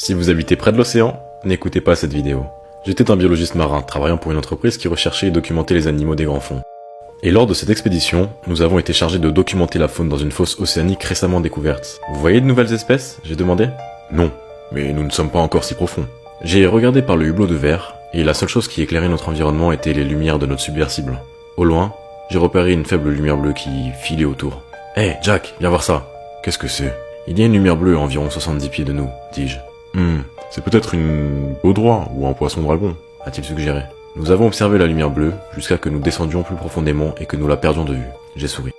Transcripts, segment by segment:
Si vous habitez près de l'océan, n'écoutez pas cette vidéo. J'étais un biologiste marin travaillant pour une entreprise qui recherchait et documentait les animaux des grands fonds. Et lors de cette expédition, nous avons été chargés de documenter la faune dans une fosse océanique récemment découverte. Vous voyez de nouvelles espèces? J'ai demandé. Non, mais nous ne sommes pas encore si profonds. J'ai regardé par le hublot de verre, et la seule chose qui éclairait notre environnement était les lumières de notre submersible. Au loin, j'ai repéré une faible lumière bleue qui filait autour. Hé, Jack, viens voir ça. Qu'est-ce que c'est? Il y a une lumière bleue à environ 70 pieds de nous, dis-je. C'est peut-être une baudroie ou un poisson dragon, A-t-il suggéré. Nous avons observé la lumière bleue jusqu'à que nous descendions plus profondément et que nous la perdions de vue. J'ai souri.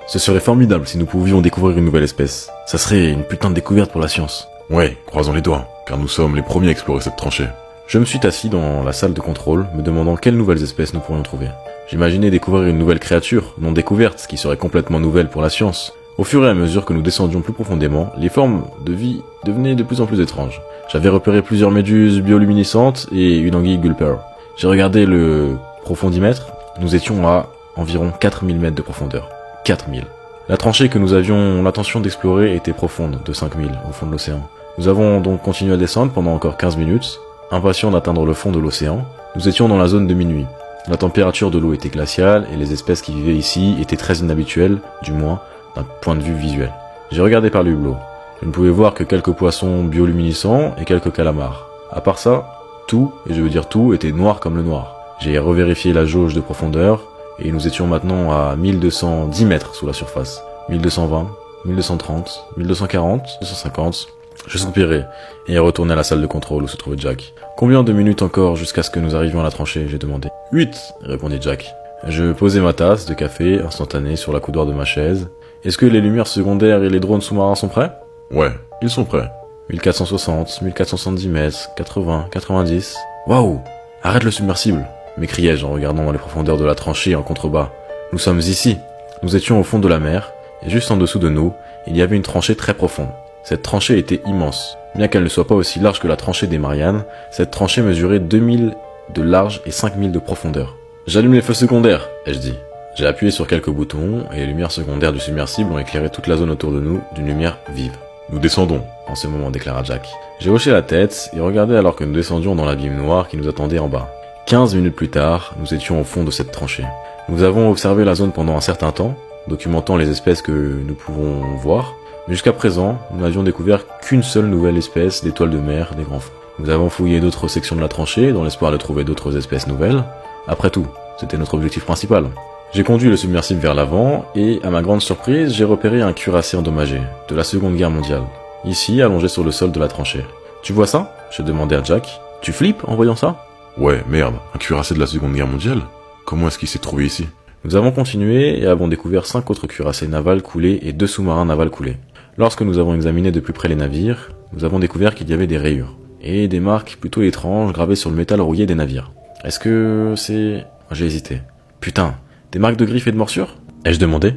Ce serait formidable si nous pouvions découvrir une nouvelle espèce. Ça serait une putain de découverte pour la science. Ouais, croisons les doigts, car nous sommes les premiers à explorer cette tranchée. Je me suis assis dans la salle de contrôle, me demandant quelles nouvelles espèces nous pourrions trouver. J'imaginais découvrir une nouvelle créature, non découverte, qui serait complètement nouvelle pour la science. Au fur et à mesure que nous descendions plus profondément, les formes de vie devenaient de plus en plus étranges. J'avais repéré plusieurs méduses bioluminescentes et une anguille gulper. J'ai regardé le profondimètre, nous étions à environ 4000 mètres de profondeur. 4000. La tranchée que nous avions l'intention d'explorer était profonde, de 5000, au fond de l'océan. Nous avons donc continué à descendre pendant encore 15 minutes, impatients d'atteindre le fond de l'océan. Nous étions dans la zone de minuit. La température de l'eau était glaciale et les espèces qui vivaient ici étaient très inhabituelles, du moins d'un point de vue visuel. J'ai regardé par le hublot. Je ne pouvais voir que quelques poissons bioluminescents et quelques calamars. À part ça, tout, et je veux dire tout, était noir comme le noir. J'ai revérifié la jauge de profondeur, et nous étions maintenant à 1210 mètres sous la surface. 1220, 1230, 1240, 250... Je soupirai, et retourné à la salle de contrôle où se trouvait Jack. Combien de minutes encore jusqu'à ce que nous arrivions à la tranchée? J'ai demandé. 8, répondit Jack. Je posai ma tasse de café instantané sur la coudoir de ma chaise. Est-ce que les lumières secondaires et les drones sous-marins sont prêts? Ouais, ils sont prêts. 1460, 1470 mètres, 80, 90... Waouh! Arrête le submersible! M'écriai-je en regardant dans les profondeurs de la tranchée en contrebas. Nous sommes ici. Nous étions au fond de la mer, et juste en dessous de nous, il y avait une tranchée très profonde. Cette tranchée était immense. Bien qu'elle ne soit pas aussi large que la tranchée des Mariannes, cette tranchée mesurait 2000 de large et 5000 de profondeur. J'allume les feux secondaires, ai-je dit. J'ai appuyé sur quelques boutons, et les lumières secondaires du submersible ont éclairé toute la zone autour de nous d'une lumière vive. Nous descendons, en ce moment, déclara Jack. J'ai hoché la tête et regardé alors que nous descendions dans l'abîme noir qui nous attendait en bas. 15 minutes plus tard, nous étions au fond de cette tranchée. Nous avons observé la zone pendant un certain temps, documentant les espèces que nous pouvons voir. Jusqu'à présent, nous n'avions découvert qu'une seule nouvelle espèce d'étoiles de mer des grands fonds. Nous avons fouillé d'autres sections de la tranchée dans l'espoir de trouver d'autres espèces nouvelles. Après tout, c'était notre objectif principal. J'ai conduit le submersible vers l'avant et, à ma grande surprise, j'ai repéré un cuirassé endommagé, de la Seconde Guerre mondiale, ici allongé sur le sol de la tranchée. Tu vois ça? Je demandai à Jack. Tu flippes en voyant ça? Ouais, merde, un cuirassé de la Seconde Guerre mondiale? Comment est-ce qu'il s'est trouvé ici? Nous avons continué et avons découvert 5 autres cuirassés navals coulés et 2 sous-marins navals coulés. Lorsque nous avons examiné de plus près les navires, nous avons découvert qu'il y avait des rayures, et des marques plutôt étranges gravées sur le métal rouillé des navires. Est-ce que c'est... J'ai hésité. Putain, des marques de griffes et de morsures? Ai-je demandé?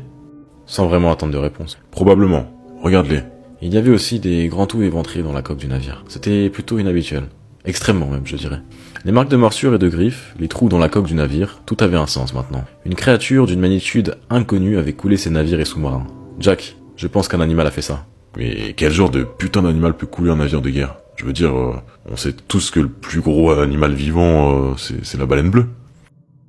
Sans vraiment attendre de réponse. Probablement. Regarde-les. Il y avait aussi des grands trous éventrés dans la coque du navire. C'était plutôt inhabituel. Extrêmement même, je dirais. Les marques de morsures et de griffes, les trous dans la coque du navire, tout avait un sens maintenant. Une créature d'une magnitude inconnue avait coulé ces navires et sous-marins. Jack, je pense qu'un animal a fait ça. Mais quel genre de putain d'animal peut couler un navire de guerre? Je veux dire, on sait tous que le plus gros animal vivant, c'est la baleine bleue.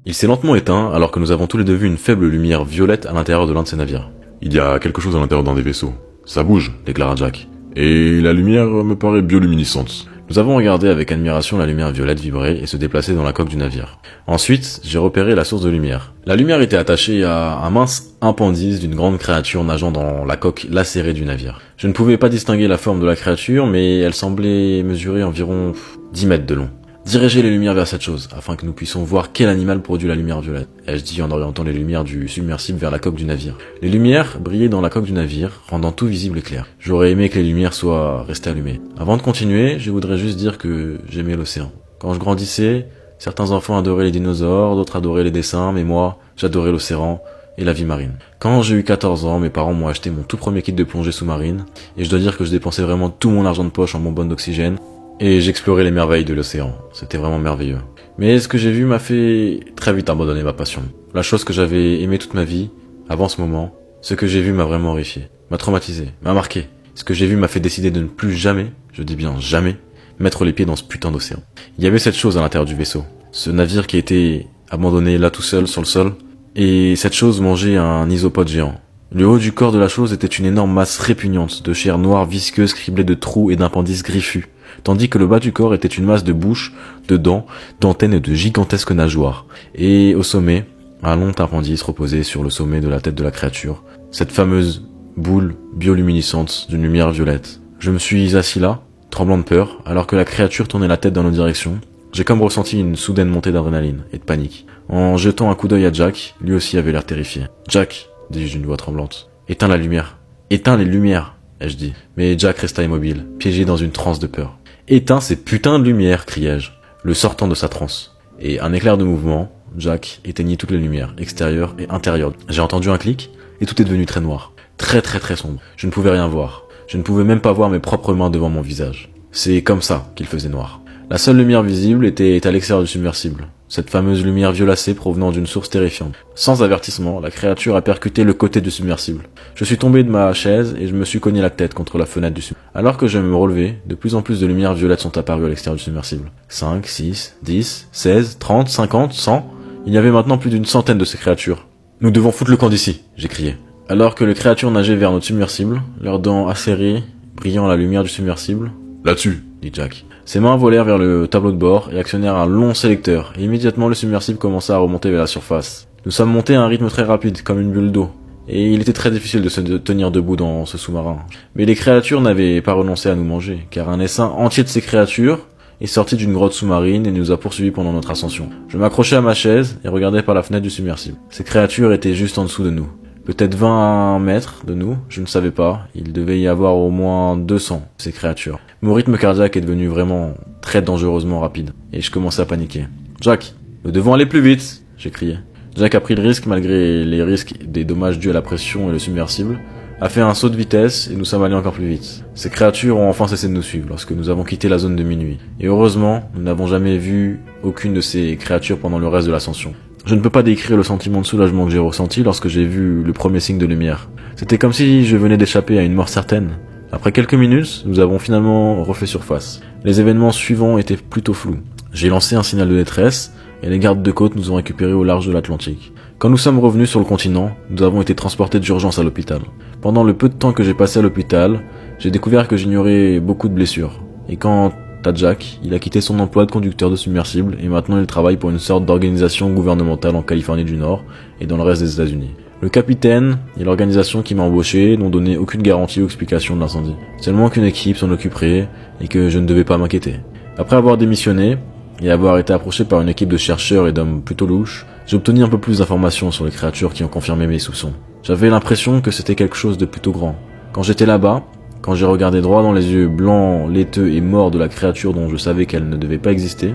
Il s'est lentement éteint alors que nous avons tous les deux vu une faible lumière violette à l'intérieur de l'un de ces navires. Il y a quelque chose à l'intérieur d'un des vaisseaux. Ça bouge, déclara Jack. Et la lumière me paraît bioluminescente. Nous avons regardé avec admiration la lumière violette vibrer et se déplacer dans la coque du navire. Ensuite, j'ai repéré la source de lumière. La lumière était attachée à un mince appendice d'une grande créature nageant dans la coque lacérée du navire. Je ne pouvais pas distinguer la forme de la créature, mais elle semblait mesurer environ 10 mètres de long. Dirigez les lumières vers cette chose, afin que nous puissions voir quel animal produit la lumière violette, ai-je dit en orientant les lumières du submersible vers la coque du navire. Les lumières brillaient dans la coque du navire, rendant tout visible et clair. J'aurais aimé que les lumières soient restées allumées. Avant de continuer, je voudrais juste dire que j'aimais l'océan. Quand je grandissais, certains enfants adoraient les dinosaures, d'autres adoraient les dessins, mais moi, j'adorais l'océan et la vie marine. Quand j'ai eu 14 ans, mes parents m'ont acheté mon tout premier kit de plongée sous-marine, et je dois dire que je dépensais vraiment tout mon argent de poche en bonbonnes d'oxygène, et j'explorais les merveilles de l'océan. C'était vraiment merveilleux. Mais ce que j'ai vu m'a fait très vite abandonner ma passion. La chose que j'avais aimée toute ma vie, avant ce moment, ce que j'ai vu m'a vraiment horrifié, m'a traumatisé, m'a marqué. Ce que j'ai vu m'a fait décider de ne plus jamais, je dis bien jamais, mettre les pieds dans ce putain d'océan. Il y avait cette chose à l'intérieur du vaisseau. Ce navire qui a été abandonné là tout seul sur le sol. Et cette chose mangeait un isopode géant. Le haut du corps de la chose était une énorme masse répugnante de chair noire visqueuse criblée de trous et d'appendices griffus, tandis que le bas du corps était une masse de bouche, de dents, d'antennes et de gigantesques nageoires. Et au sommet, un long appendice reposait sur le sommet de la tête de la créature, cette fameuse boule bioluminescente d'une lumière violette. Je me suis assis là, tremblant de peur, alors que la créature tournait la tête dans nos directions. J'ai comme ressenti une soudaine montée d'adrénaline et de panique. En jetant un coup d'œil à Jack, lui aussi avait l'air terrifié. « Jack !» dis-je d'une voix tremblante. « Éteins la lumière. Éteins les lumières !» ai-je dit. Mais Jack resta immobile, piégé dans une transe de peur. « Éteins ces putains de lumières !» criai-je, le sortant de sa transe. Et un éclair de mouvement, Jack éteignit toutes les lumières, extérieures et intérieures. J'ai entendu un clic, et tout est devenu très noir. Très sombre. Je ne pouvais rien voir. Je ne pouvais même pas voir mes propres mains devant mon visage. C'est comme ça qu'il faisait noir. La seule lumière visible était à l'extérieur du submersible. Cette fameuse lumière violacée provenant d'une source terrifiante. Sans avertissement, la créature a percuté le côté du submersible. Je suis tombé de ma chaise et je me suis cogné la tête contre la fenêtre du submersible. Alors que je me relevais, de plus en plus de lumières violettes sont apparues à l'extérieur du submersible. 5, 6, 10, 16, 30, 50, 100... Il y avait maintenant plus d'une centaine de ces créatures. « Nous devons foutre le camp d'ici !» j'ai crié. Alors que les créatures nageaient vers notre submersible, leurs dents acérées, brillant à la lumière du submersible. « Là-dessus !» dit Jack. Ses mains volèrent vers le tableau de bord et actionnèrent un long sélecteur, et immédiatement le submersible commença à remonter vers la surface. Nous sommes montés à un rythme très rapide, comme une bulle d'eau, et il était très difficile de se tenir debout dans ce sous-marin. Mais les créatures n'avaient pas renoncé à nous manger, car un essaim entier de ces créatures est sorti d'une grotte sous-marine et nous a poursuivis pendant notre ascension. Je m'accrochais à ma chaise et regardais par la fenêtre du submersible. Ces créatures étaient juste en dessous de nous. Peut-être 20 mètres de nous, je ne savais pas. Il devait y avoir au moins 200, ces créatures. Mon rythme cardiaque est devenu vraiment très dangereusement rapide, et je commençais à paniquer. « Jack, nous devons aller plus vite !» j'ai crié. Jack a pris le risque malgré les risques des dommages dus à la pression et le submersible, a fait un saut de vitesse et nous sommes allés encore plus vite. Ces créatures ont enfin cessé de nous suivre lorsque nous avons quitté la zone de minuit. Et heureusement, nous n'avons jamais vu aucune de ces créatures pendant le reste de l'ascension. Je ne peux pas décrire le sentiment de soulagement que j'ai ressenti lorsque j'ai vu le premier signe de lumière. C'était comme si je venais d'échapper à une mort certaine. Après quelques minutes, nous avons finalement refait surface. Les événements suivants étaient plutôt flous. J'ai lancé un signal de détresse, et les gardes de côte nous ont récupérés au large de l'Atlantique. Quand nous sommes revenus sur le continent, nous avons été transportés d'urgence à l'hôpital. Pendant le peu de temps que j'ai passé à l'hôpital, j'ai découvert que j'ignorais beaucoup de blessures. Et quant à Jack, il a quitté son emploi de conducteur de submersible et maintenant il travaille pour une sorte d'organisation gouvernementale en Californie du Nord et dans le reste des États-Unis. Le capitaine et l'organisation qui m'a embauché n'ont donné aucune garantie ou explication de l'incendie. Seulement qu'une équipe s'en occuperait et que je ne devais pas m'inquiéter. Après avoir démissionné et avoir été approché par une équipe de chercheurs et d'hommes plutôt louches, j'ai obtenu un peu plus d'informations sur les créatures qui ont confirmé mes soupçons. J'avais l'impression que c'était quelque chose de plutôt grand. Quand j'étais là-bas, quand j'ai regardé droit dans les yeux blancs, laiteux et morts de la créature dont je savais qu'elle ne devait pas exister,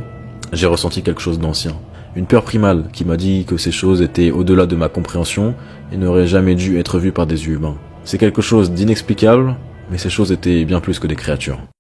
j'ai ressenti quelque chose d'ancien. Une peur primale qui m'a dit que ces choses étaient au-delà de ma compréhension et n'auraient jamais dû être vues par des yeux humains. C'est quelque chose d'inexplicable, mais ces choses étaient bien plus que des créatures.